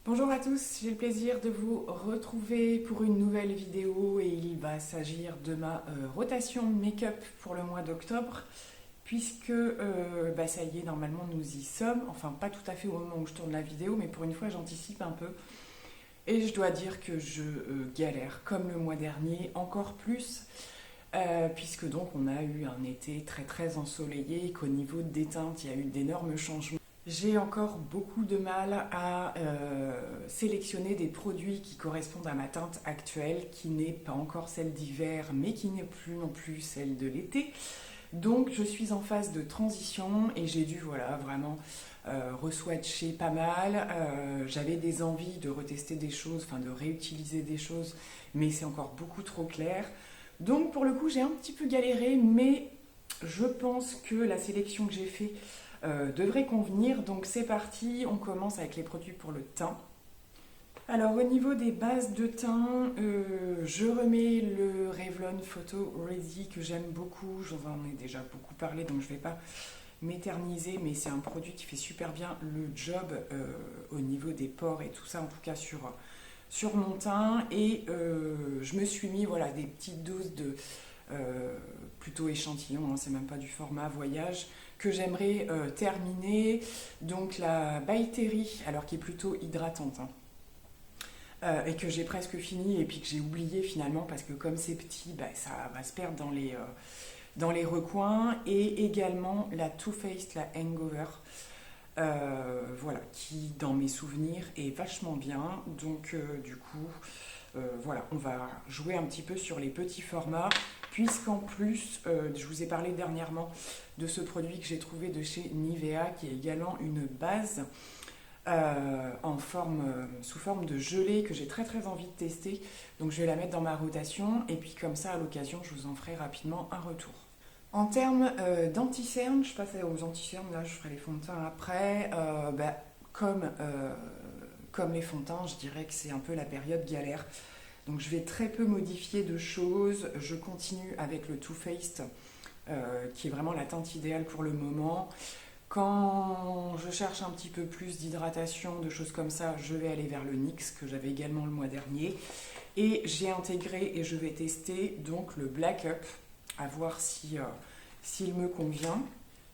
Bonjour à tous, j'ai le plaisir de vous retrouver pour une nouvelle vidéo et il va s'agir de ma rotation make-up pour le mois d'octobre puisque ça y est, normalement nous y sommes, enfin pas tout à fait au moment où je tourne la vidéo mais pour une fois j'anticipe un peu et je dois dire que je galère comme le mois dernier, encore plus puisque donc on a eu un été très très ensoleillé et qu'au niveau des teintes il y a eu d'énormes changements. J'ai encore beaucoup de mal à sélectionner des produits qui correspondent à ma teinte actuelle, qui n'est pas encore celle d'hiver, mais qui n'est plus non plus celle de l'été. Donc je suis en phase de transition et j'ai dû voilà, vraiment reswatcher pas mal. J'avais des envies de retester des choses, enfin de réutiliser des choses, mais c'est encore beaucoup trop clair. Donc pour le coup j'ai un petit peu galéré, mais je pense que la sélection que j'ai faite devrait convenir. Donc c'est parti, on commence avec les produits pour le teint. Alors au niveau des bases de teint, je remets le Revlon Photo Ready que j'aime beaucoup. J'en ai déjà beaucoup parlé donc je ne vais pas m'éterniser, mais c'est un produit qui fait super bien le job au niveau des pores et tout ça, en tout cas sur mon teint. Et je me suis mis voilà, des petites doses de plutôt échantillon, hein, c'est même pas du format voyage, que j'aimerais terminer. Donc la By Terry, alors qui est plutôt hydratante, hein, et que j'ai presque fini et puis que j'ai oublié finalement parce que comme c'est petit, ça va se perdre dans les recoins. Et également la Too Faced, la Hangover, voilà, qui dans mes souvenirs est vachement bien. Donc du coup, voilà, on va jouer un petit peu sur les petits formats, puisqu'en plus, je vous ai parlé dernièrement de ce produit que j'ai trouvé de chez Nivea, qui est également une base sous forme de gelée que j'ai très très envie de tester. Donc je vais la mettre dans ma rotation, et puis comme ça, à l'occasion, je vous en ferai rapidement un retour. En termes d'anti-cernes, je passe aux anti-cernes, là je ferai les fonds de teint après. Comme les fonds de teint, je dirais que c'est un peu la période galère. Donc je vais très peu modifier de choses. Je continue avec le Too Faced, qui est vraiment la teinte idéale pour le moment. Quand je cherche un petit peu plus d'hydratation, de choses comme ça, je vais aller vers le NYX, que j'avais également le mois dernier. Et j'ai intégré et je vais tester donc le Black Up, à voir s'il me convient.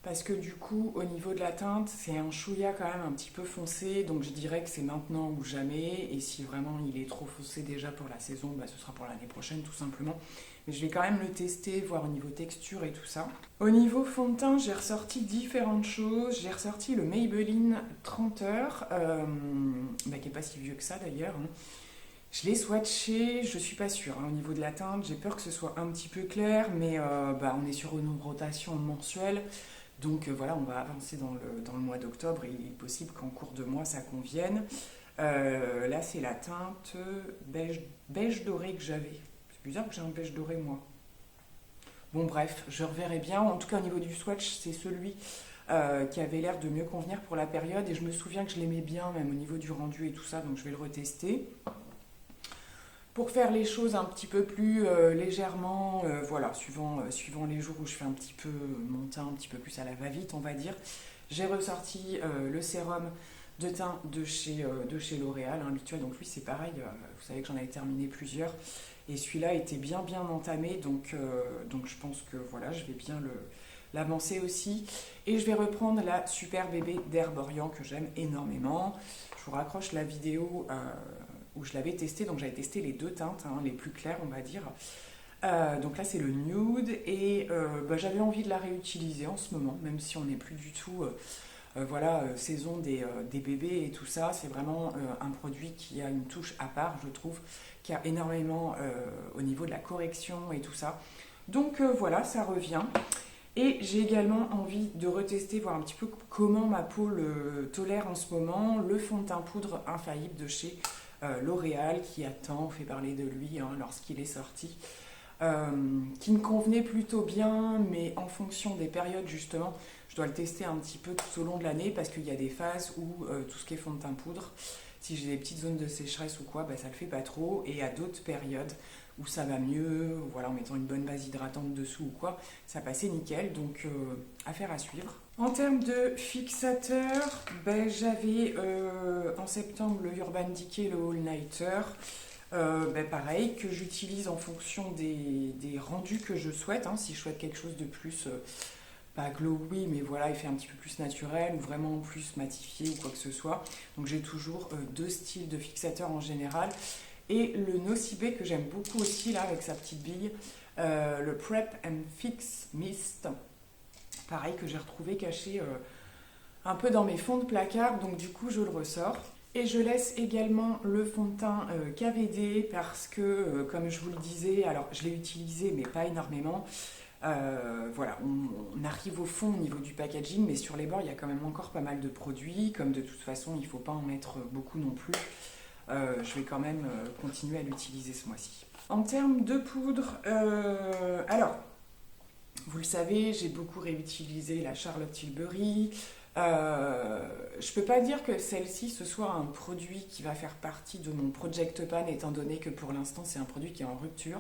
Parce que du coup, au niveau de la teinte, c'est un chouïa quand même un petit peu foncé, donc je dirais que c'est maintenant ou jamais. Et si vraiment il est trop foncé déjà pour la saison, ce sera pour l'année prochaine tout simplement. Mais je vais quand même le tester, voir au niveau texture et tout ça. Au niveau fond de teint, j'ai ressorti différentes choses. J'ai ressorti le Maybelline 30 heures, qui n'est pas si vieux que ça d'ailleurs, hein. Je l'ai swatché, je suis pas sûre, hein, au niveau de la teinte. J'ai peur que ce soit un petit peu clair, mais on est sur une rotation mensuelle. Donc voilà, on va avancer dans le mois d'octobre et il est possible qu'en cours de mois ça convienne. Là, c'est la teinte beige doré que j'avais. C'est bizarre que j'ai un beige doré moi. Bon, bref, je reverrai bien. En tout cas, au niveau du swatch, c'est celui qui avait l'air de mieux convenir pour la période. Et je me souviens que je l'aimais bien, même au niveau du rendu et tout ça, donc je vais le retester. Pour faire les choses un petit peu plus légèrement, voilà, suivant les jours où je fais un petit peu mon teint un petit peu plus à la va-vite, on va dire, j'ai ressorti le sérum de teint de chez L'Oréal, hein, habituel. Donc lui c'est pareil, vous savez que j'en avais terminé plusieurs. Et celui-là était bien bien entamé, donc je pense que voilà, je vais bien l'avancer aussi. Et je vais reprendre la Super Bébé d'Herborian que j'aime énormément. Je vous raccroche la vidéo où je l'avais testé, donc j'avais testé les deux teintes, hein, les plus claires on va dire. Donc là c'est le nude et j'avais envie de la réutiliser en ce moment, même si on n'est plus du tout saison des bébés et tout ça. C'est vraiment un produit qui a une touche à part, je trouve, qui a énormément au niveau de la correction et tout ça. Donc voilà, ça revient. Et j'ai également envie de retester, voir un petit peu comment ma peau le tolère en ce moment, le fond de teint poudre infaillible de chez L'Oréal, qui a tant fait parler de lui, hein, lorsqu'il est sorti, qui me convenait plutôt bien, mais en fonction des périodes justement, je dois le tester un petit peu tout au long de l'année parce qu'il y a des phases où tout ce qui est fond de teint poudre, Si j'ai des petites zones de sécheresse ou quoi, bah, ça le fait pas trop. Et à d'autres périodes où ça va mieux, voilà, en mettant une bonne base hydratante dessous ou quoi, ça passait nickel. Donc, affaire à suivre. En termes de fixateur, ben, j'avais en septembre le Urban Decay, le All Nighter. Ben, pareil, que j'utilise en fonction des rendus que je souhaite. Hein, si je souhaite quelque chose de plus, pas glowy, mais voilà, effet un petit peu plus naturel ou vraiment plus matifié ou quoi que ce soit. Donc j'ai toujours deux styles de fixateur en général. Et le Nocibé que j'aime beaucoup aussi, là, avec sa petite bille, le Prep and Fix Mist. Pareil, que j'ai retrouvé caché un peu dans mes fonds de placard, donc du coup je le ressors. Et je laisse également le fond de teint KVD parce que, comme je vous le disais, alors je l'ai utilisé mais pas énormément. Voilà, on arrive au fond au niveau du packaging, mais sur les bords il y a quand même encore pas mal de produits. Comme de toute façon il ne faut pas en mettre beaucoup non plus, je vais quand même continuer à l'utiliser ce mois-ci. En termes de poudre, alors vous le savez, j'ai beaucoup réutilisé la Charlotte Tilbury. Je peux pas dire que celle-ci ce soit un produit qui va faire partie de mon Project Pan, étant donné que pour l'instant c'est un produit qui est en rupture.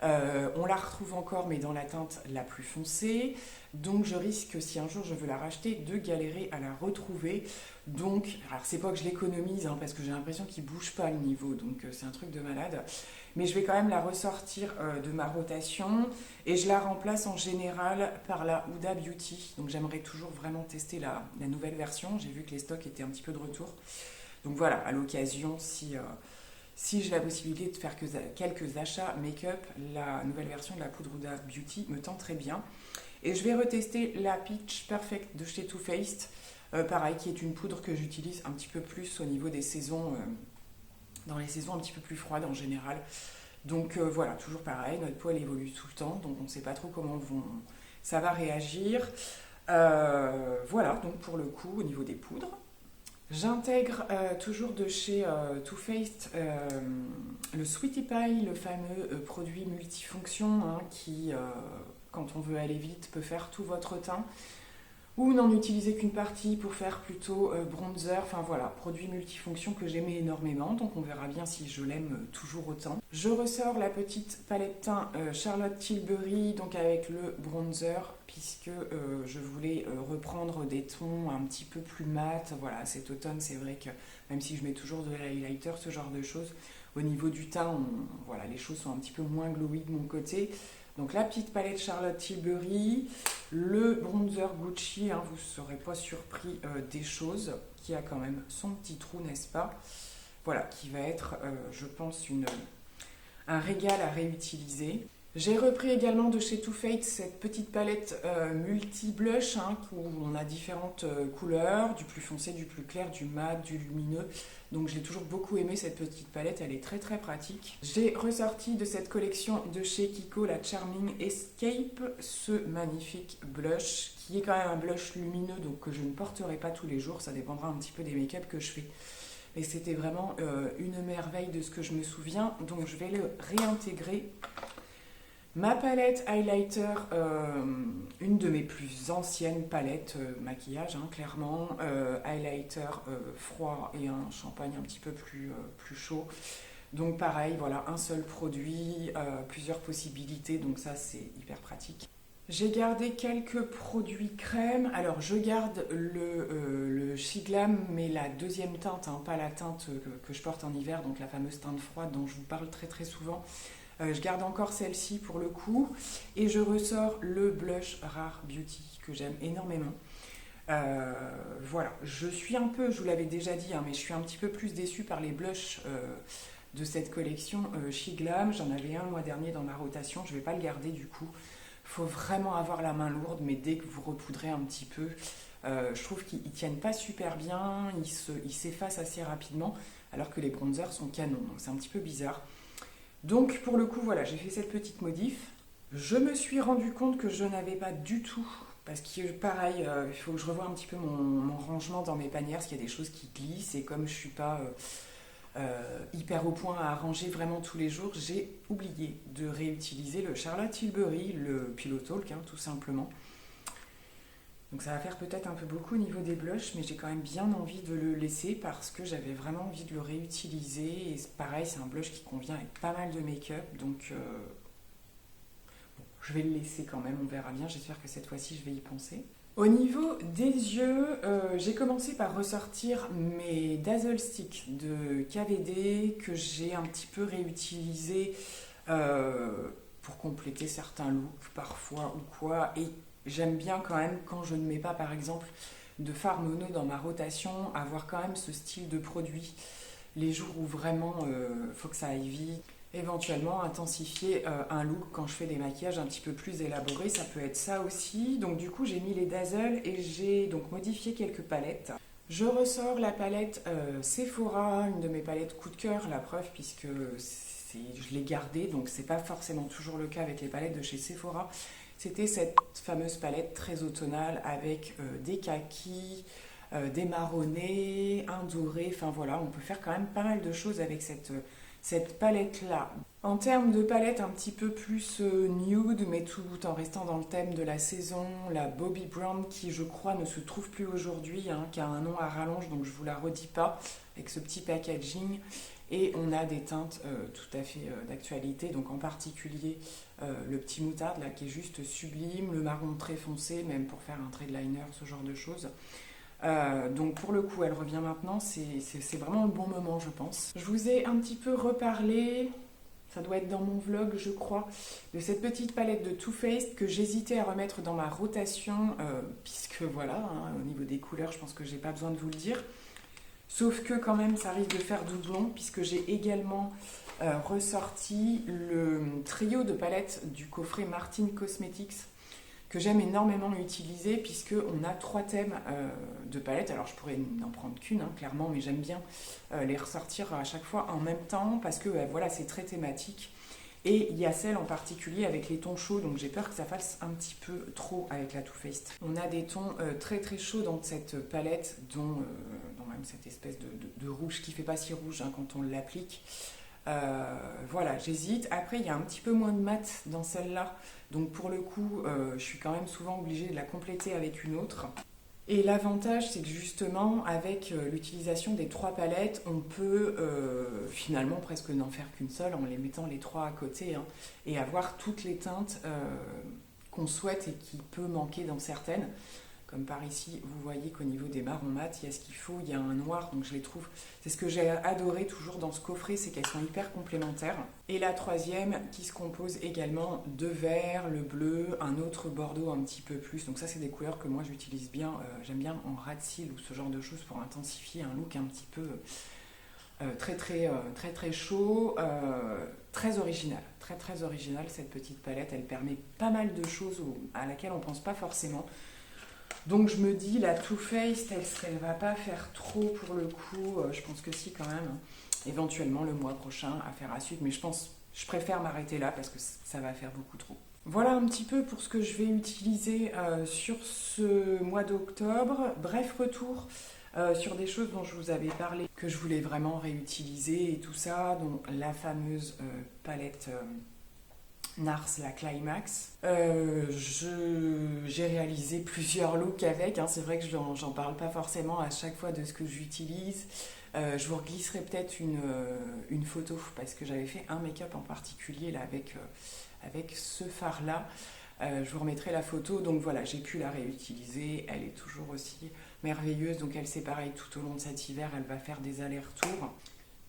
On la retrouve encore, mais dans la teinte la plus foncée. Donc je risque, si un jour je veux la racheter, de galérer à la retrouver. Donc, alors c'est pas que je l'économise, hein, parce que j'ai l'impression qu'il bouge pas le niveau, donc c'est un truc de malade. Mais je vais quand même la ressortir de ma rotation et je la remplace en général par la Huda Beauty. Donc j'aimerais toujours vraiment tester la nouvelle version. J'ai vu que les stocks étaient un petit peu de retour. Donc voilà, à l'occasion, si j'ai la possibilité de faire quelques achats make-up, la nouvelle version de la poudre Huda Beauty me tente très bien. Et je vais retester la Peach Perfect de chez Too Faced, pareil, qui est une poudre que j'utilise un petit peu plus au niveau des saisons, dans les saisons un petit peu plus froides en général. Donc voilà, toujours pareil, notre peau elle évolue tout le temps, donc on ne sait pas trop comment ça va réagir. Voilà, donc pour le coup, au niveau des poudres. J'intègre toujours de chez Too Faced le Sweetie Pie, le fameux produit multifonction qui, quand on veut aller vite, peut faire tout votre teint. Ou n'en utiliser qu'une partie pour faire plutôt bronzer. Enfin voilà, produit multifonction que j'aimais énormément, donc on verra bien si je l'aime toujours autant. Je ressors la petite palette teint Charlotte Tilbury, donc avec le bronzer, puisque je voulais reprendre des tons un petit peu plus mat. Voilà, cet automne, c'est vrai que même si je mets toujours de l'highlighter, ce genre de choses, au niveau du teint, voilà, les choses sont un petit peu moins glowy de mon côté. Donc la petite palette Charlotte Tilbury, le bronzer Gucci, hein, vous ne serez pas surpris des choses, qui a quand même son petit trou, n'est-ce pas? Voilà, qui va être, je pense, un régal à réutiliser. J'ai repris également de chez Too Faced cette petite palette multi-blush, hein, où on a différentes couleurs, du plus foncé, du plus clair, du mat, du lumineux. Donc j'ai toujours beaucoup aimé cette petite palette, elle est très très pratique. J'ai ressorti de cette collection de chez Kiko la Charming Escape, ce magnifique blush, qui est quand même un blush lumineux, donc que je ne porterai pas tous les jours, ça dépendra un petit peu des make-up que je fais. Mais c'était vraiment une merveille de ce que je me souviens, donc je vais le réintégrer. Ma palette highlighter, une de mes plus anciennes palettes maquillage, hein, clairement. Highlighter froid et un champagne un petit peu plus chaud. Donc pareil, voilà, un seul produit, plusieurs possibilités, donc ça c'est hyper pratique. J'ai gardé quelques produits crème. Alors je garde le Shiglam, mais la deuxième teinte, hein, pas la teinte que je porte en hiver, donc la fameuse teinte froide dont je vous parle très très souvent. Je garde encore celle-ci pour le coup et je ressors le blush Rare Beauty que j'aime énormément. Voilà, je suis un peu, je vous l'avais déjà dit, hein, mais je suis un petit peu plus déçue par les blushs de cette collection Shiglam. J'en avais un le mois dernier dans ma rotation, je ne vais pas le garder du coup. Il faut vraiment avoir la main lourde, mais dès que vous repoudrez un petit peu, je trouve qu'ils ne tiennent pas super bien, ils s'effacent assez rapidement, alors que les bronzers sont canons, donc c'est un petit peu bizarre. Donc pour le coup, voilà, j'ai fait cette petite modif. Je me suis rendu compte que je n'avais pas du tout, parce que pareil, il faut que je revoie un petit peu mon rangement dans mes panières, parce qu'il y a des choses qui glissent, et comme je ne suis pas hyper au point à ranger vraiment tous les jours, j'ai oublié de réutiliser le Charlotte Tilbury, le Pillow Talk, hein, tout simplement. Donc ça va faire peut-être un peu beaucoup au niveau des blushs, mais j'ai quand même bien envie de le laisser parce que j'avais vraiment envie de le réutiliser. Et pareil, c'est un blush qui convient avec pas mal de make-up, donc bon, je vais le laisser quand même, on verra bien. J'espère que cette fois-ci, je vais y penser. Au niveau des yeux, j'ai commencé par ressortir mes Dazzle Stick de KVD que j'ai un petit peu réutilisé pour compléter certains looks parfois ou quoi. Et j'aime bien quand même quand je ne mets pas par exemple de fard mono dans ma rotation, avoir quand même ce style de produit les jours où vraiment faut que ça aille vite. Éventuellement intensifier un look quand je fais des maquillages un petit peu plus élaborés, ça peut être ça aussi. Donc du coup j'ai mis les Dazzle et j'ai donc modifié quelques palettes. Je ressors la palette Sephora, une de mes palettes coup de cœur, la preuve puisque je l'ai gardée, donc c'est pas forcément toujours le cas avec les palettes de chez Sephora. C'était cette fameuse palette très automnale avec des kakis, des marronnés, un doré, enfin voilà, on peut faire quand même pas mal de choses avec cette palette-là. En termes de palette un petit peu plus nude, mais tout en restant dans le thème de la saison, la Bobbi Brown qui je crois ne se trouve plus aujourd'hui, hein, qui a un nom à rallonge, donc je ne vous la redis pas, avec ce petit packaging. Et on a des teintes tout à fait d'actualité, donc en particulier le petit moutarde là qui est juste sublime, le marron très foncé, même pour faire un trait de liner, ce genre de choses. Donc pour le coup, elle revient maintenant, c'est vraiment le bon moment, je pense. Je vous ai un petit peu reparlé, ça doit être dans mon vlog, je crois, de cette petite palette de Too Faced que j'hésitais à remettre dans ma rotation, puisque voilà, hein, au niveau des couleurs, je pense que j'ai pas besoin de vous le dire. Sauf que quand même, ça risque de faire doublon, puisque j'ai également ressorti le trio de palettes du coffret Martin Cosmetics, que j'aime énormément utiliser puisqu'on a 3 thèmes de palettes. Alors je pourrais n'en prendre qu'une, hein, clairement, mais j'aime bien les ressortir à chaque fois en même temps parce que voilà, c'est très thématique. Et il y a celle en particulier avec les tons chauds, donc j'ai peur que ça fasse un petit peu trop avec la Too Faced. On a des tons très très chauds dans cette palette, dont même cette espèce de rouge qui fait pas si rouge hein, quand on l'applique. Voilà, j'hésite. Après, il y a un petit peu moins de mat dans celle-là. Donc pour le coup, je suis quand même souvent obligée de la compléter avec une autre. Et l'avantage, c'est que justement, avec l'utilisation des 3 palettes, on peut finalement presque n'en faire qu'une seule en les mettant les 3 à côté hein, et avoir toutes les teintes qu'on souhaite et qui peut manquer dans certaines. Comme par ici, vous voyez qu'au niveau des marrons mat, il y a ce qu'il faut, il y a un noir, donc je les trouve... C'est ce que j'ai adoré toujours dans ce coffret, c'est qu'elles sont hyper complémentaires. Et la troisième qui se compose également de vert, le bleu, un autre bordeaux un petit peu plus. Donc ça, c'est des couleurs que moi j'utilise bien, j'aime bien en ras de cils ou ce genre de choses pour intensifier un look un petit peu très chaud, très original. Très original cette petite palette, elle permet pas mal de choses à laquelle on pense pas forcément. Donc je me dis, la Too Faced, est-ce qu'elle va pas faire trop pour le coup je pense que si quand même. Éventuellement le mois prochain à faire à suivre, mais je préfère m'arrêter là parce que ça va faire beaucoup trop. Voilà un petit peu pour ce que je vais utiliser sur ce mois d'octobre. Bref retour sur des choses dont je vous avais parlé, que je voulais vraiment réutiliser et tout ça, dont la fameuse palette... Nars, la Climax. J'ai réalisé plusieurs looks avec, hein. C'est vrai que j'en parle pas forcément à chaque fois de ce que j'utilise. Je vous glisserai peut-être une photo parce que j'avais fait un make-up en particulier là, avec ce fard-là. Je vous remettrai la photo, donc voilà, j'ai pu la réutiliser, elle est toujours aussi merveilleuse, donc elle c'est pareil tout au long de cet hiver, elle va faire des allers-retours.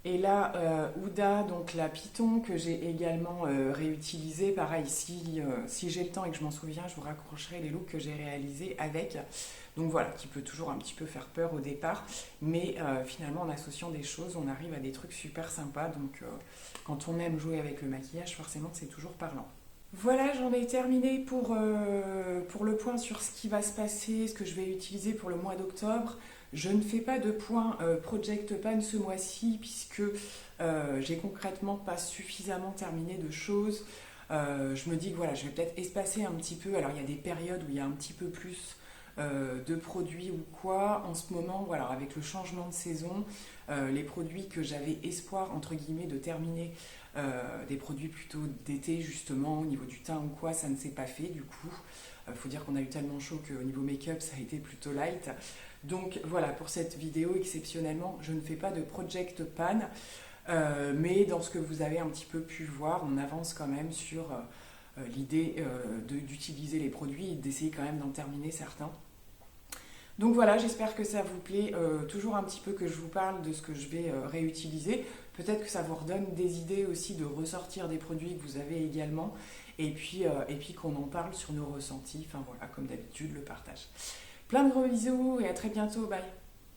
Et là, Huda, donc la Python que j'ai également réutilisée, pareil, si j'ai le temps et que je m'en souviens, je vous raccrocherai les looks que j'ai réalisés avec. Donc voilà, qui peut toujours un petit peu faire peur au départ, mais finalement en associant des choses, on arrive à des trucs super sympas. Donc quand on aime jouer avec le maquillage, forcément c'est toujours parlant. Voilà, j'en ai terminé pour le point sur ce qui va se passer, ce que je vais utiliser pour le mois d'octobre. Je ne fais pas de point Project Pan ce mois-ci puisque j'ai concrètement pas suffisamment terminé de choses. Je me dis que voilà, je vais peut-être espacer un petit peu. Alors il y a des périodes où il y a un petit peu plus de produits ou quoi. En ce moment, voilà, avec le changement de saison, les produits que j'avais espoir, entre guillemets, de terminer, des produits plutôt d'été justement, au niveau du teint ou quoi, ça ne s'est pas fait du coup. Faut dire qu'on a eu tellement chaud qu'au niveau make-up, ça a été plutôt light. Donc voilà, pour cette vidéo, exceptionnellement, je ne fais pas de project pan, mais dans ce que vous avez un petit peu pu voir, on avance quand même sur l'idée d'utiliser les produits et d'essayer quand même d'en terminer certains. Donc voilà, j'espère que ça vous plaît, toujours un petit peu que je vous parle de ce que je vais réutiliser. Peut-être que ça vous redonne des idées aussi de ressortir des produits que vous avez également, et puis qu'on en parle sur nos ressentis, enfin voilà, comme d'habitude, le partage. Plein de gros bisous et à très bientôt, bye!